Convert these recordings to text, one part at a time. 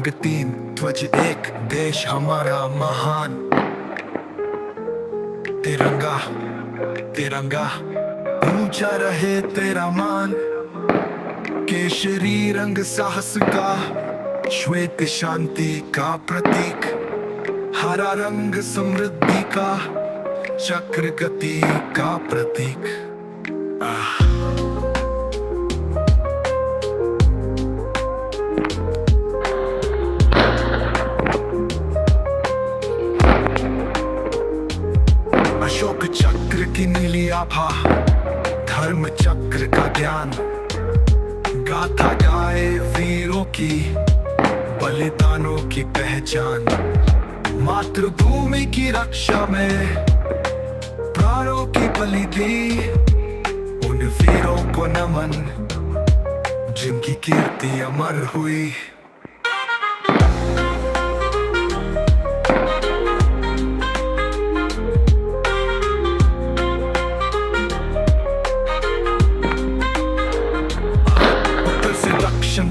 रंग तीन ध्वज एक देश हमारा महान। तिरंगा तिरंगा ऊंचा रहे तेरा मान। केशरी रंग साहस का, श्वेत शांति का प्रतीक। हरा रंग समृद्धि का, चक्र गति का प्रतीक। अशोक चक्र की नीली आभा, धर्म चक्र का ज्ञान। गाथा गाए वीरों की, बलिदानों की पहचान। मातृभूमि की रक्षा में प्राणों की बलि दी। उन वीरों को नमन जिनकी कीर्ति अमर हुई।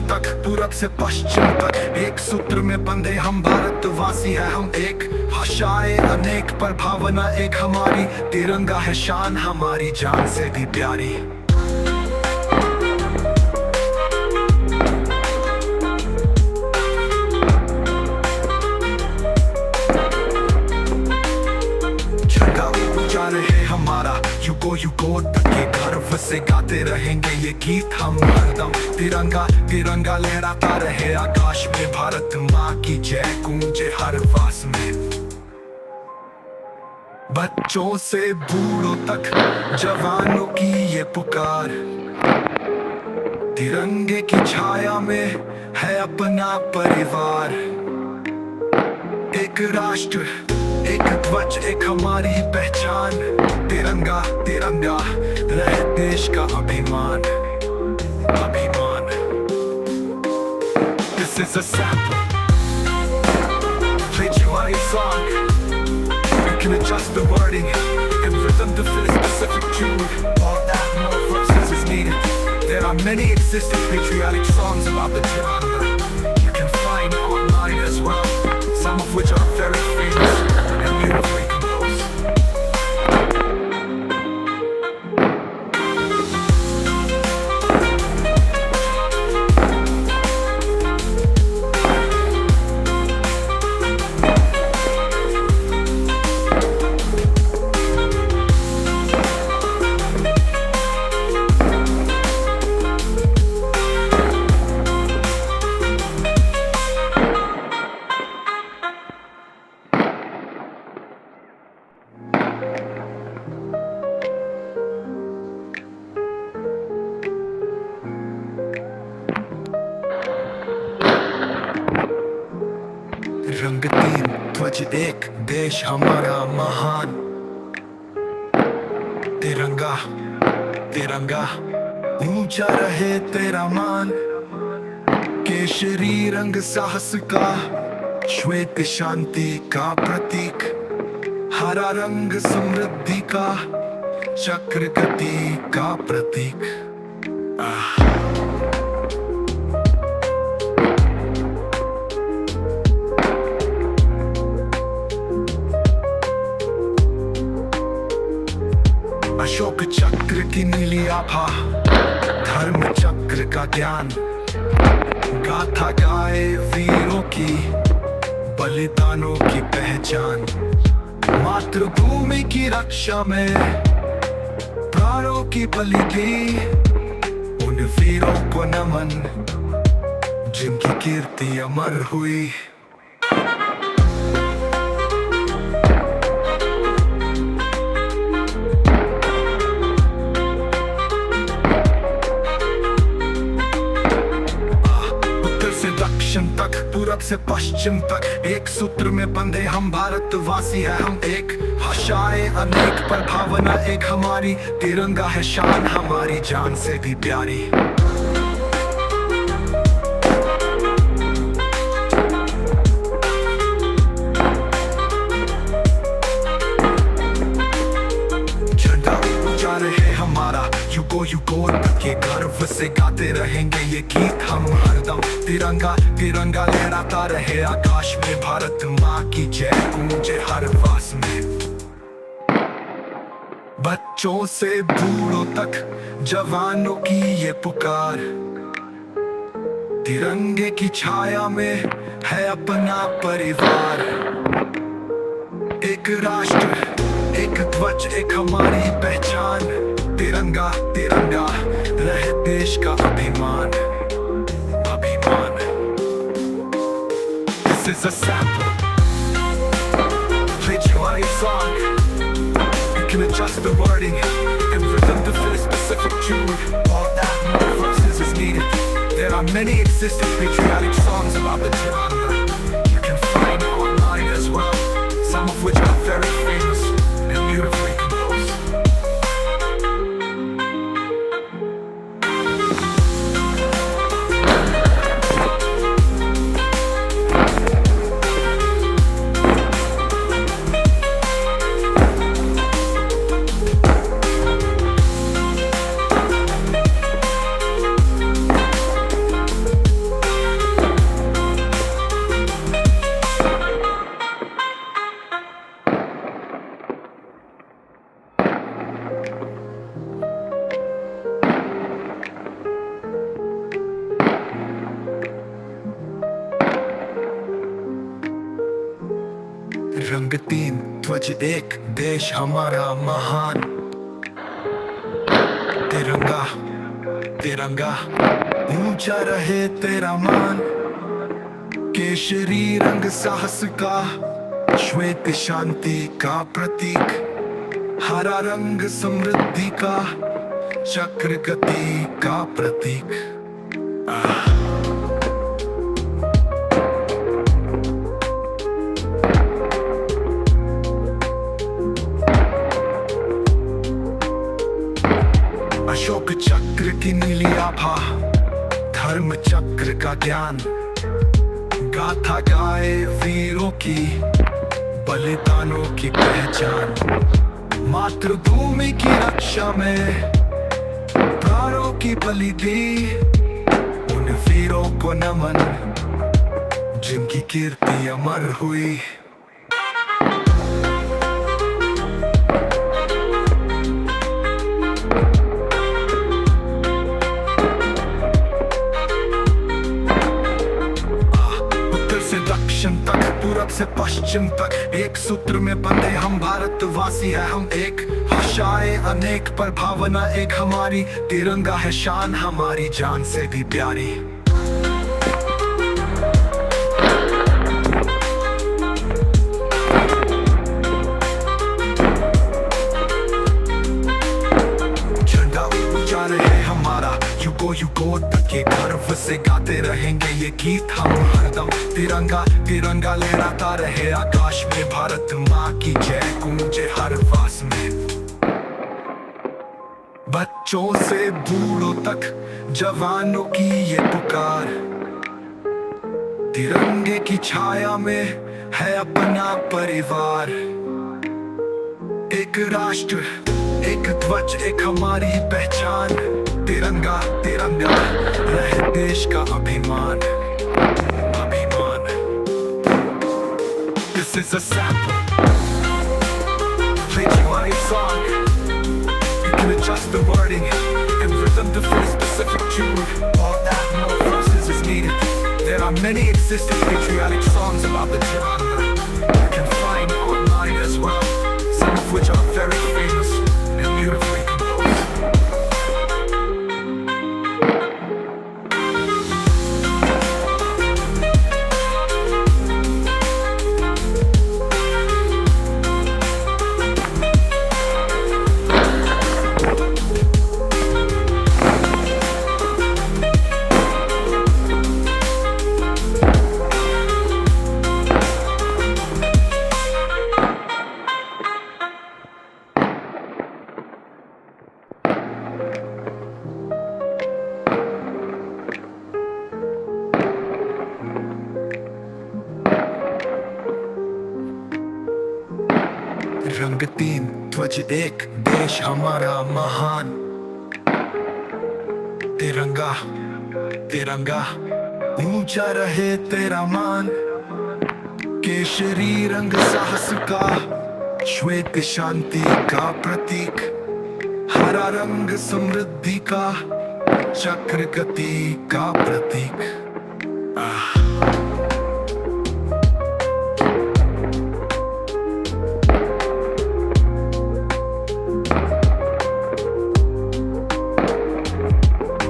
तक पूरब से पश्चिम तक एक सूत्र में बंधे हम भारतवासी है। हम एक, भाषाएं अनेक पर भावना एक हमारी। तिरंगा है शान हमारी, जान से भी प्यारी। झंडा ऊंचा रहे हमारा, युगों युगों तक ये गर्व से गाते रहेंगे ये गीत हम हरदम। तिरंगा तिरंगा लहराता रहे आकाश में, भारत माँ की जय गूंजे हर वास में। बच्चों से बूढ़ों तक जवानों की ये पुकार। तिरंगे की छाया में है अपना परिवार। एक राष्ट्र, एक ध्वज, एक हमारी पहचान। तिरंगा तिरंगा रहे देश का अभिमान। अभिमान। This is a sample. Played you on a song. You can adjust the wording and rhythm to fit a specific tune. All that more verses is needed. There are many existing patriotic songs about the Tiranga. You can find online as well, some of which are very famous and beautifully composed. रंग तीन ध्वज एक देश हमारा महान। तिरंगा तिरंगा ऊंचा रहे तेरा मान। केशरी रंग साहस का, श्वेत शांति का प्रतीक। हरा रंग समृद्धि का, चक्र गति का प्रतीक। अशोक चक्र की नीली आभा, धर्म चक्र का ज्ञान। गाथा गाए वीरों की, बलिदानों की पहचान। मातृभूमि की रक्षा में प्राणों की बलि दी। उन वीरों को नमन जिनकी कीर्ति अमर हुई। तक पूरब से पश्चिम तक एक सूत्र में बंधे हम भारतवासी है। हम एक, भाषाएं अनेक पर भावना एक हमारी। तिरंगा है शान हमारी, जान से भी प्यारी। झंडा ऊंचा रहे हमारा, युग युगों तक ये गर्व से गाते रहेंगे ये गीत हम हरदम। तिरंगा तिरंगा लहराता रहे आकाश में, भारत माँ की जय गूंजे हर वास में। बच्चों से बूढ़ों तक जवानों की ये पुकार, तिरंगे की छाया में है अपना परिवार। एक राष्ट्र, एक ध्वज, एक हमारी पहचान, तिरंगा तिरंगा रहे देश का अभिमान, अभिमान। This is a sample. Play your song. You can adjust the wording and rhythm to fit a specific tune. All that more verses is needed. There are many existing patriotic songs about the Tiranga. You can find online as well, some of which are very famous and beautifully composed. रंग तीन, ध्वज एक, देश हमारा महान। तिरंगा तिरंगा ऊंचा रहे तेरा मान। केशरी रंग साहस का, श्वेत शांति का प्रतीक। हरा रंग समृद्धि का, चक्र गति का प्रतीक। अशोक चक्र की नीली आभा, धर्म चक्र का ज्ञान। गाथा गाए वीरों की, बलिदानों की पहचान। मातृभूमि की रक्षा में प्राणों की बलि दी, उन वीरों को नमन जिनकी कीर्ति अमर हुई। तक पूरब से पश्चिम तक एक सूत्र में बंधे हम भारतवासी है हम एक। भाषाएं अनेक पर भावना एक हमारी, तिरंगा है शान हमारी जान से भी प्यारी। झंडा ऊंचा रहे हमारा, युगों युगों तक ये गर्व से गाते रहेंगे ये गीत हम हरदम। तिरंगा तिरंगा लहराता रहे आकाश में, भारत माँ की जय गूंजे हर वास में। बच्चों से बूढ़ों तक जवानों की ये पुकार, तिरंगे की छाया में है अपना परिवार। एक राष्ट्र, एक ध्वज, एक हमारी पहचान। तिरंगा तिरंगा रहे देश का अभिमान, अभिमान। This is a sample. Play your song. You can adjust the wording and rhythm to fit a specific tune. All that more verses is needed. There are many existing patriotic songs about the Tiranga. You can find online as well, some of which are very famous and beautifully composed. रंग तीन, ध्वज एक, देश हमारा महान। तिरंगा तिरंगा ऊंचा रहे तेरा मान, केशरी रंग साहस का, श्वेत शांति का प्रतीक, हरा रंग समृद्धि का, चक्र गति का प्रतीक।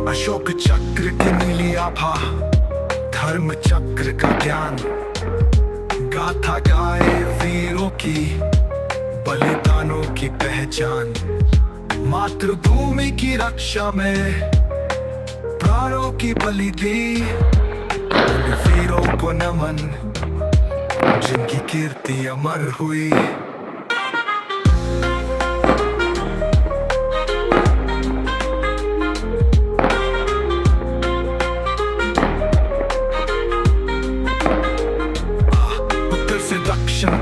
अशोक चक्र की नीली आभा, धर्म चक्र का ज्ञान, गाथा गाए वीरों की, बलिदानों की पहचान, मातृभूमि की रक्षा में प्राणों की बलि दी, वीरों को नमन जिनकी कीर्ति अमर हुई।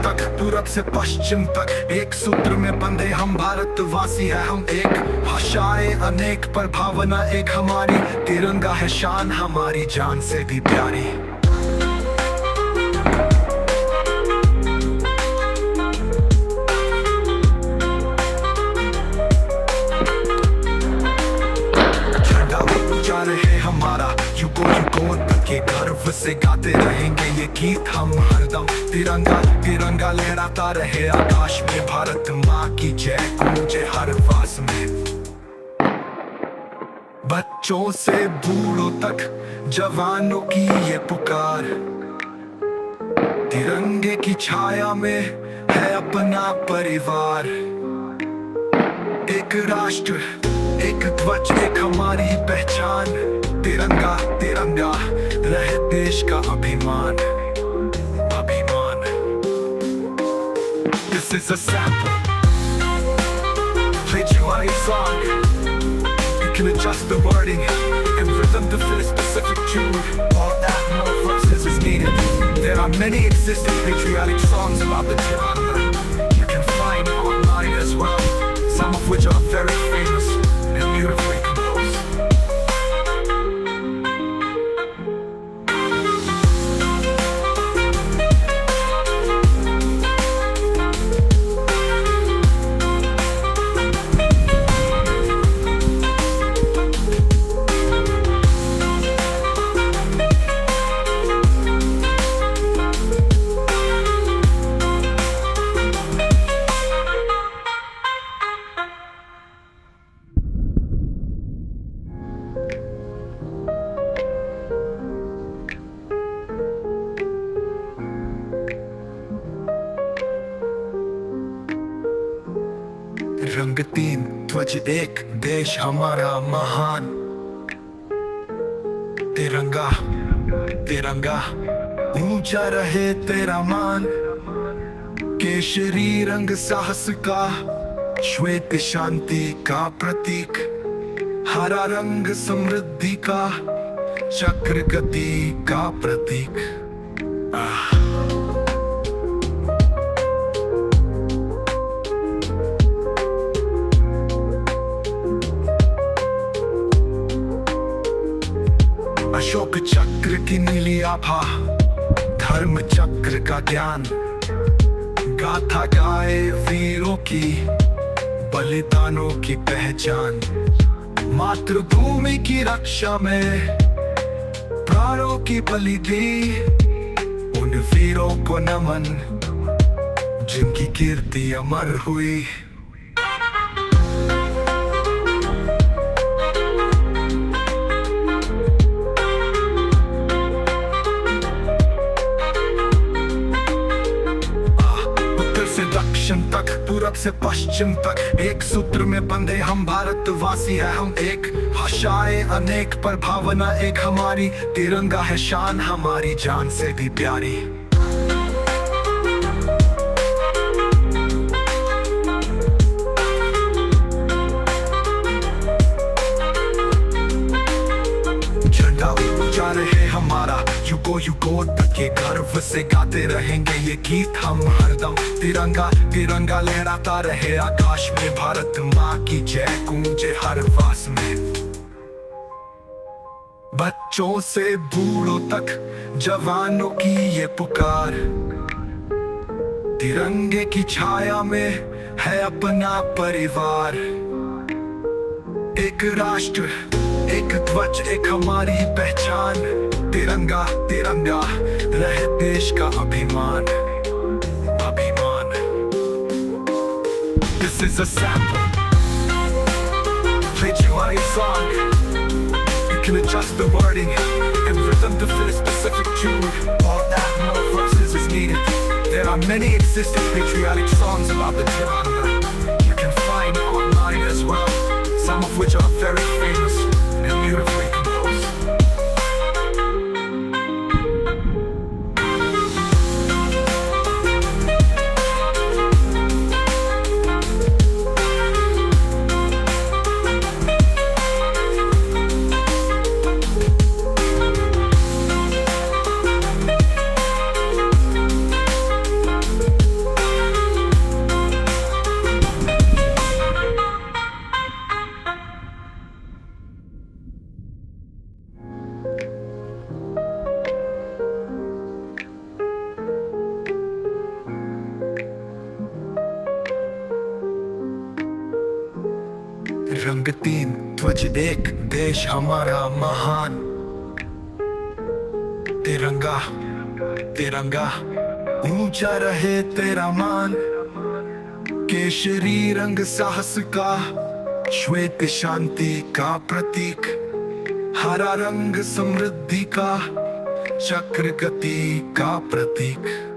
तक पूरब से पश्चिम तक एक सूत्र में बंधे हम भारतवासी है, हम एक, भाषाएं अनेक पर भावना एक हमारी, तिरंगा है शान हमारी जान से भी प्यारी। झंडा ऊंचा रहे हमारा, युगों युगों तक के गर्व से गाते रहेंगे ये गीत हम हरदम। तिरंगा तिरंगा लहराता रहे आकाश में, भारत माँ की जय गूंजे हर फास में। बच्चों से बूढ़ों तक जवानों की ये पुकार, तिरंगे की छाया में है अपना परिवार। एक राष्ट्र एक ध्वज एक हमारी पहचान, तिरंगा तिरंगा रहे देश का अभिमान अभिमान। This is a sample, played you on a song. You can adjust the wording and rhythm to fit a specific tune. All that more verses is needed. There are many existing patriotic songs about the Tiranga you can find online as well, some of which are very famous and beautifully composed. रंग तीन ध्वज एक देश हमारा महान, तिरंगा तिरंगा ऊंचा रहे तेरा मान, केशरी रंग साहस का, श्वेत शांति का प्रतीक, हरा रंग समृद्धि का, चक्र गति का प्रतीक। अशोक चक्र की नीली आभा, धर्म चक्र का ज्ञान, गाथा गाए वीरों की, बलिदानों की पहचान, मातृभूमि की रक्षा में प्राणों की बलि दी, उन वीरों को नमन जिनकी कीर्ति अमर हुई। तक पूरब से पश्चिम तक एक सूत्र में बंधे हम भारतवासी है, हम एक, भाषाएं अनेक पर भावना एक हमारी, तिरंगा है शान हमारी जान से भी प्यारी। झंडा ऊंचा रहे हमारा, युगों युगों तक के गर्व से गाते रहेंगे ये गीत हम हरदम। तिरंगा तिरंगा लहराता रहे आकाश में, भारत माँ की जय गूंजे हर फास में। बच्चों से बूढ़ों तक जवानों की ये पुकार, तिरंगे की छाया में है अपना परिवार। एक राष्ट्र, एक ध्वज, एक हमारी पहचान, तिरंगा तिरंगा रहे देश का अभिमान, अभिमान। This is a sample, played you a song. You can adjust the wording and rhythm to fit a specific tune. All that more verses is needed. There are many existing patriotic songs about the Tiranga. You can find online as well, some of which are very famous and beautifully composed. रंग तीन, ध्वज एक, देश हमारा महान, तिरंगा तिरंगा ऊंचा रहे तेरा मान। केशरी रंग साहस का, श्वेत शांति का प्रतीक, हरा रंग समृद्धि का, चक्र गति का प्रतीक।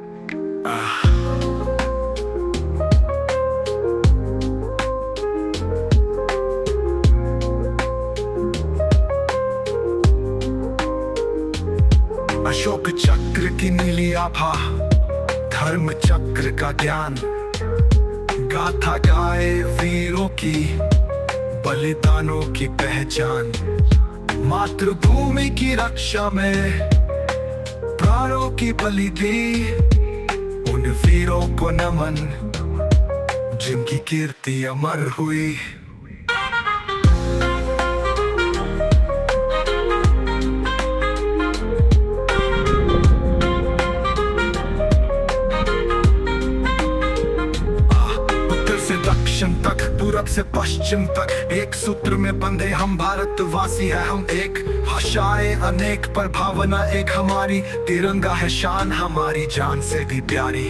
अशोक चक्र की नीली आभा, धर्म चक्र का ज्ञान, गाथा गाए वीरों की, बलिदानों की पहचान। मातृभूमि की रक्षा में प्राणों की बलि दी, उन वीरों को नमन जिनकी कीर्ति अमर हुई। दक्षिण तक, पूरब से पश्चिम तक, एक सूत्र में बंधे हम भारतवासी हैं। हम एक, भाषाएं अनेक पर भावना एक हमारी, तिरंगा है शान हमारी जान से भी प्यारी।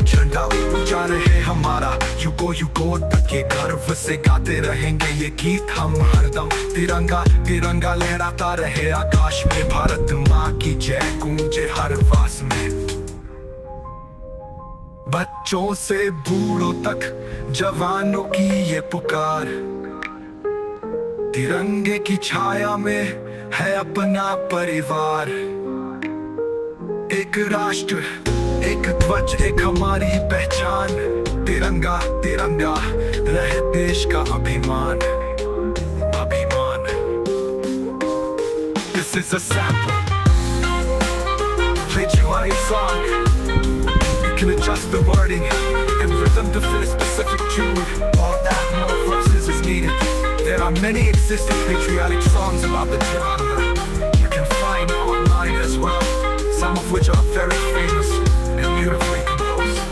झंडा ऊंचा रहे हमारा, युगों युगों तक ये गर्व से गाते रहेंगे ये गीत हम हरदम। तिरंगा तिरंगा लहराता रहे आकाश में, भारत माँ की जय गूंजे हर वास में। बच्चों से बूढ़ों तक जवानों की ये पुकार, तिरंगे की छाया में है अपना परिवार। एक राष्ट्र, एक ध्वज, एक हमारी पहचान, तिरंगा तिरंगा रहे देश का अभिमान, अभिमान। This is a sample, played you a song. You can adjust the wording and rhythm to fit a specific tune. All that more verses is needed. There are many existing patriotic songs about the Tiranga. You can find online as well, some of which are very famous and beautifully composed.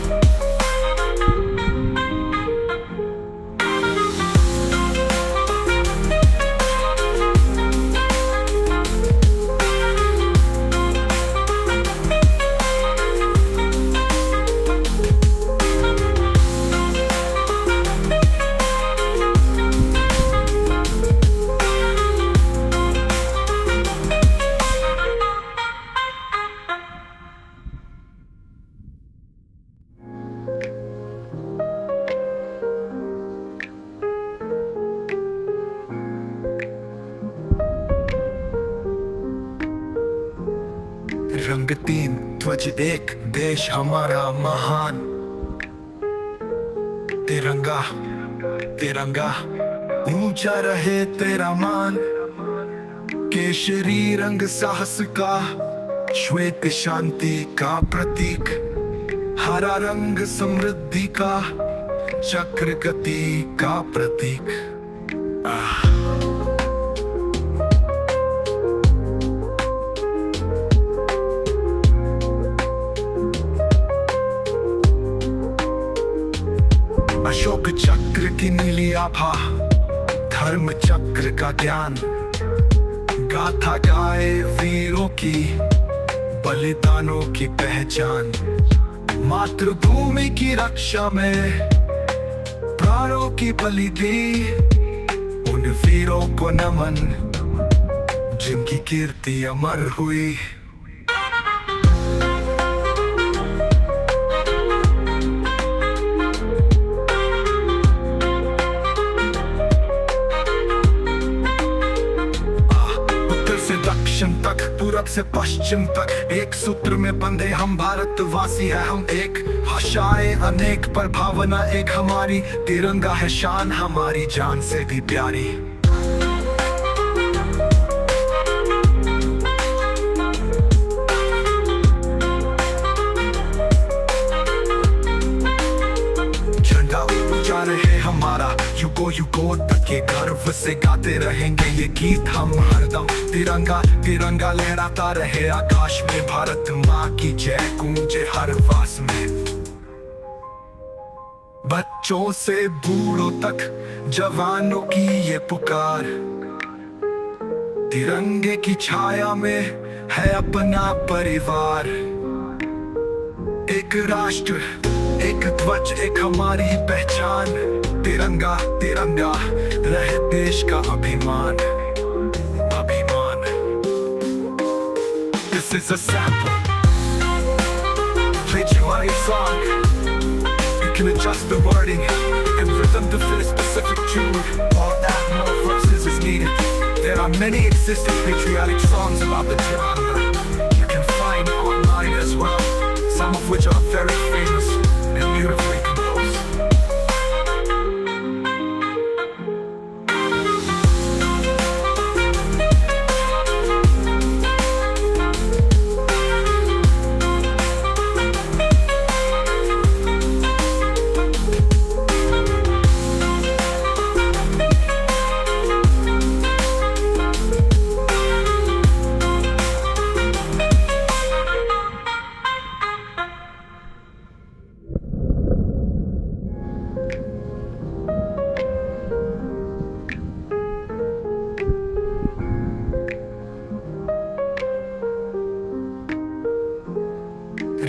रंग तीन, ध्वज एक, देश हमारा महान, तिरंगा तिरंगा ऊंचा रहे तेरा मान। केशरी रंग साहस का, श्वेत शांति का प्रतीक, हरा रंग समृद्धि का, चक्र गति का प्रतीक। अशोक चक्र की नीली आभा, धर्म चक्र का ज्ञान, गाथा गाए वीरों की, बलिदानों की पहचान। मातृभूमि की रक्षा में प्राणों की बलि दी, उन वीरों को नमन जिनकी कीर्ति अमर हुई। दक्षिण तक, पूरब से पश्चिम तक, एक सूत्र में बंधे हम भारतवासी है। हम एक, भाषाएं अनेक पर भावना एक हमारी, तिरंगा है शान हमारी जान से भी प्यारी। झंडा ऊंचा रहे हमारा, युगों युगों तक ये गर्व से गाते रहेंगे ये गीत हम हरदम। तिरंगा तिरंगा लहराता रहे आकाश में, भारत माँ की जय गूंजे हर वास में। बच्चों से बूढ़ों तक जवानों की ये पुकार, तिरंगे की छाया में है अपना परिवार। एक राष्ट्र, एक ध्वज, एक हमारी पहचान, तिरंगा तिरंगा रहे देश का अभिमान, अभिमान। This is a sample, played you on your song. You can adjust the wording and rhythm to fit a specific tune. All that more verses is needed. There are many existing patriotic songs about the Tiranga. You can find online as well, some of which are very famous and beautifully composed.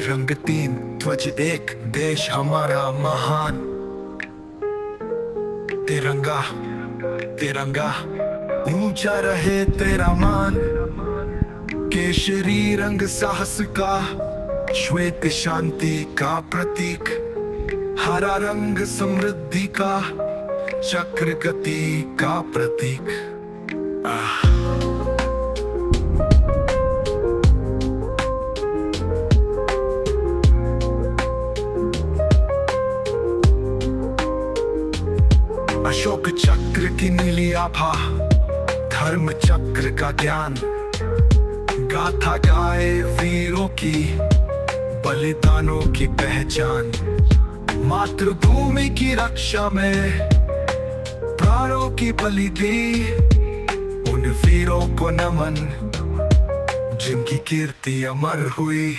रंग तीन, ध्वज एक, देश हमारा महान। तिरंगा तिरंगा ऊंचा रहे तेरा मान। केशरी रंग साहस का, श्वेत शांति का प्रतीक, हरा रंग समृद्धि का, चक्र गति का प्रतीक। अशोक चक्र की नीली आभा, धर्म चक्र का ज्ञान, गाथा गाए वीरों की, बलिदानों की पहचान। मातृभूमि की रक्षा में प्राणों की बलि दी, उन वीरों को नमन जिनकी कीर्ति अमर हुई।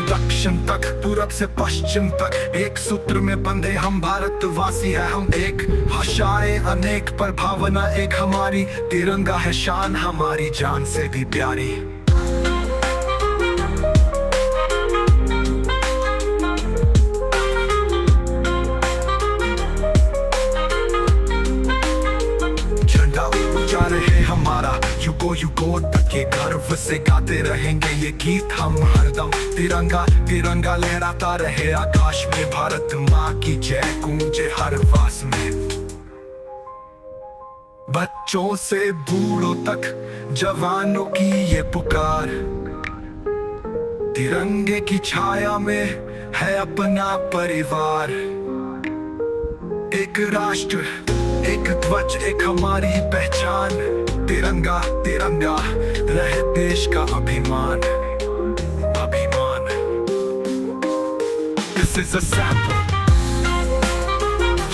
दक्षिण तक, पूरब से पश्चिम तक, एक सूत्र में बंधे हम भारतवासी है। हम एक, भाषाएं अनेक पर भावना एक हमारी, तिरंगा है शान हमारी जान से भी प्यारी। झंडा ऊंचा रहे हमारा, युगों युगों तक ये गर्व से गाते रहेंगे ये गीत हम हरदम। तिरंगा तिरंगा लहराता रहे आकाश में, भारत माँ की जय गूंजे हर वास में। बच्चों से बूढ़ों तक जवानों की ये पुकार, तिरंगे की छाया में है अपना परिवार। एक राष्ट्र, एक ध्वज, एक हमारी पहचान। तिरंगा तिरंगा रहे देश का अभिमान, अभिमान। This is a sample,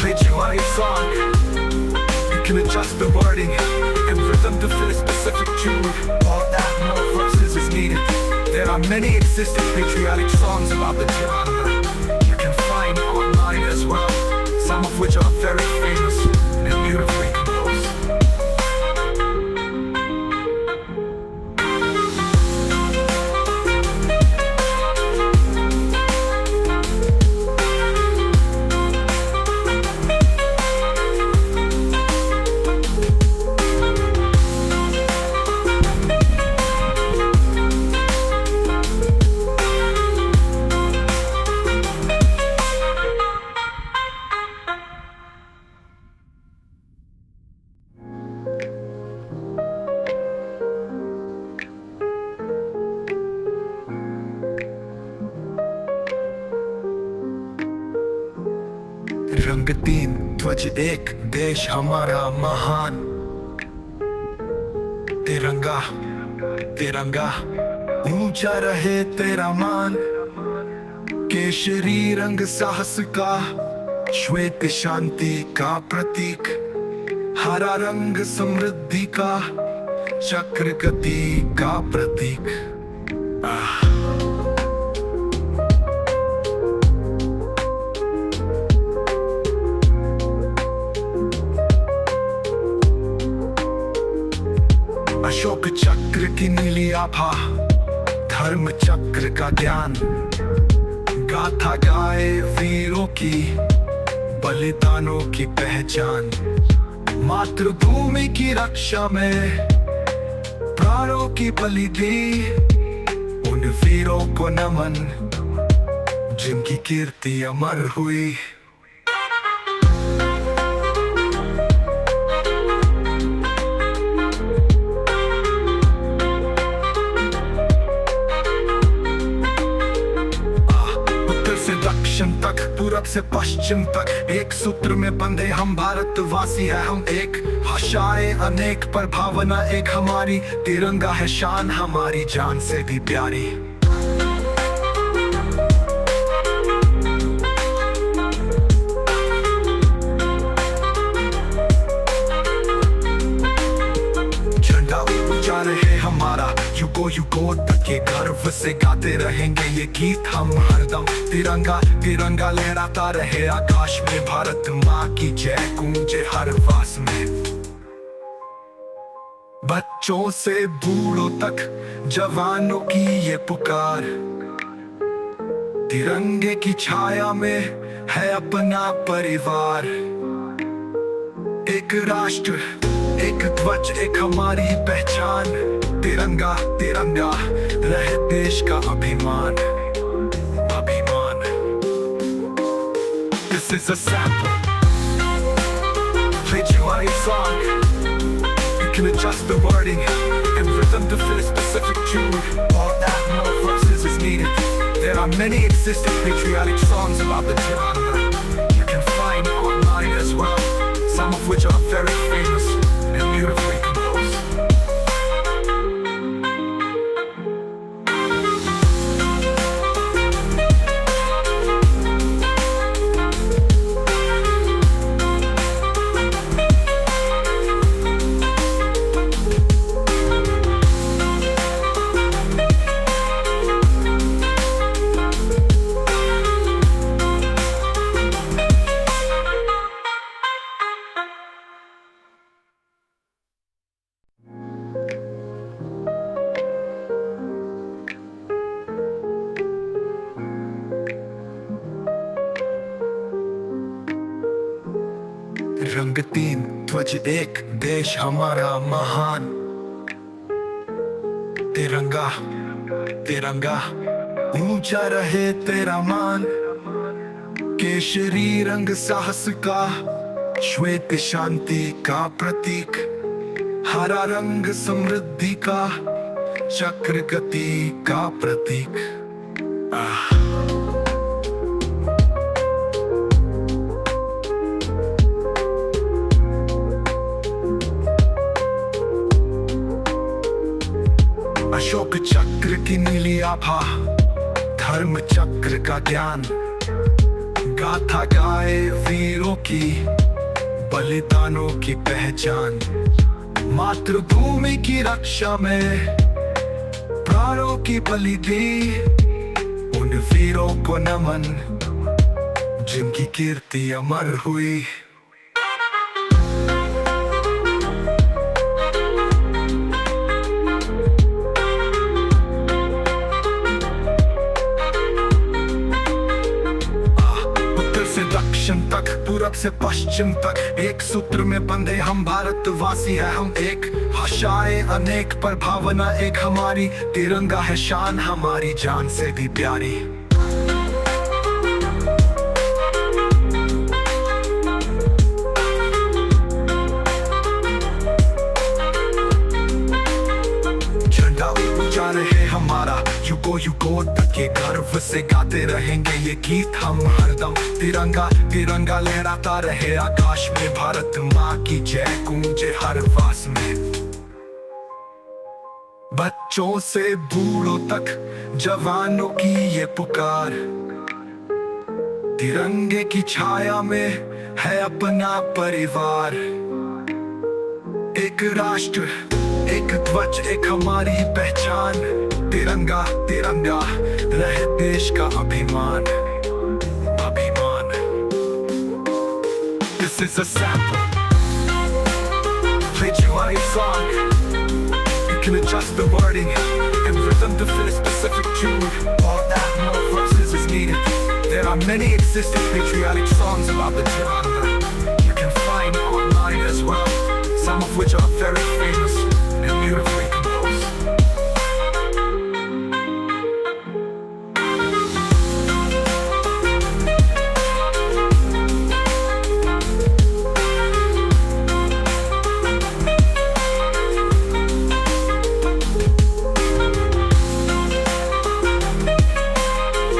patriotic song. You can adjust the wording and rhythm to fit a specific tune. All that more verses is needed. There are many existing patriotic songs about the Tiranga. You can find online as well, some of which are very famous and beautifully composed. रंग तीन, ध्वज एक, देश हमारा महान। तिरंगा तिरंगा ऊंचा रहे तेरा मान। केशरी रंग साहस का, श्वेत शांति का प्रतीक। हरा रंग समृद्धि का, चक्र गति का प्रतीक। अशोक चक्र की नीली आभा, धर्म चक्र का ज्ञान। गाथा गाए वीरों की, बलिदानों की पहचान। मातृभूमि की रक्षा में प्राणों की बलि दी। उन वीरों को नमन जिनकी कीर्ति अमर हुई। तक पूरब से पश्चिम तक, एक सूत्र में बंधे हम भारतवासी है हम एक। भाषाएं अनेक पर भावना एक हमारी। तिरंगा है शान हमारी जान से भी प्यारी। झंडा ऊंचा रहे हमारा, युगों युगों तक ये गर्व से गाते रहेंगे ये गीत हम हरदम। तिरंगा तिरंगा लहराता रहे आकाश में, भारत माँ की जय गूंजे हर वास में। बच्चों से बूढ़ों तक जवानों की ये पुकार। तिरंगे की छाया में है अपना परिवार। एक राष्ट्र, एक ध्वज, एक हमारी पहचान। तिरंगा तिरंगा रहे देश का अभिमान, अभिमान। This is a sample, patriotic song. You can adjust the wording and rhythm to fit a specific tune. All that more verses is needed. There are many existing patriotic songs about the Tiranga. You can find online as well, some of which are very famous and beautifully composed. रंग तीन, ध्वज एक, देश हमारा महान। तिरंगा तिरंगा ऊंचा रहे तेरा मान। केशरी रंग साहस का, श्वेत शांति का प्रतीक। हरा रंग समृद्धि का, चक्र गति का प्रतीक। अशोक चक्र की नीली आभा, धर्म चक्र का ज्ञान, गाथा गाए वीरों की, बलिदानों की पहचान। मातृभूमि की रक्षा में प्राणों की बलि दी, उन वीरों को नमन जिनकी कीर्ति अमर हुई। दक्षिण तक, पूरब से पश्चिम तक, एक सूत्र में बंधे हम भारतवासी है। हम एक, भाषाएं अनेक पर भावना एक हमारी। तिरंगा है शान हमारी जान से भी प्यारी। झंडा ऊंचा रहे हमारा, युगों युगों तक ये गर्व से गाते रहेंगे ये गीत हम हरदम। तिरंगा तिरंगा लहराता रहे आकाश में, भारत माँ की जय गूंजे हर वास में। बच्चों से बूढ़ों तक जवानों की ये पुकार, तिरंगे की छाया में है अपना परिवार। एक राष्ट्र, एक ध्वज, एक हमारी पहचान। तिरंगा तिरंगा रहे देश का अभिमान, अभिमान। This is a sample. Played you on a song. You can adjust the wording and rhythm to fit a specific tune. All that more verses is needed. There are many existing patriotic songs about the Tiranga. You can find online as well, some of which are very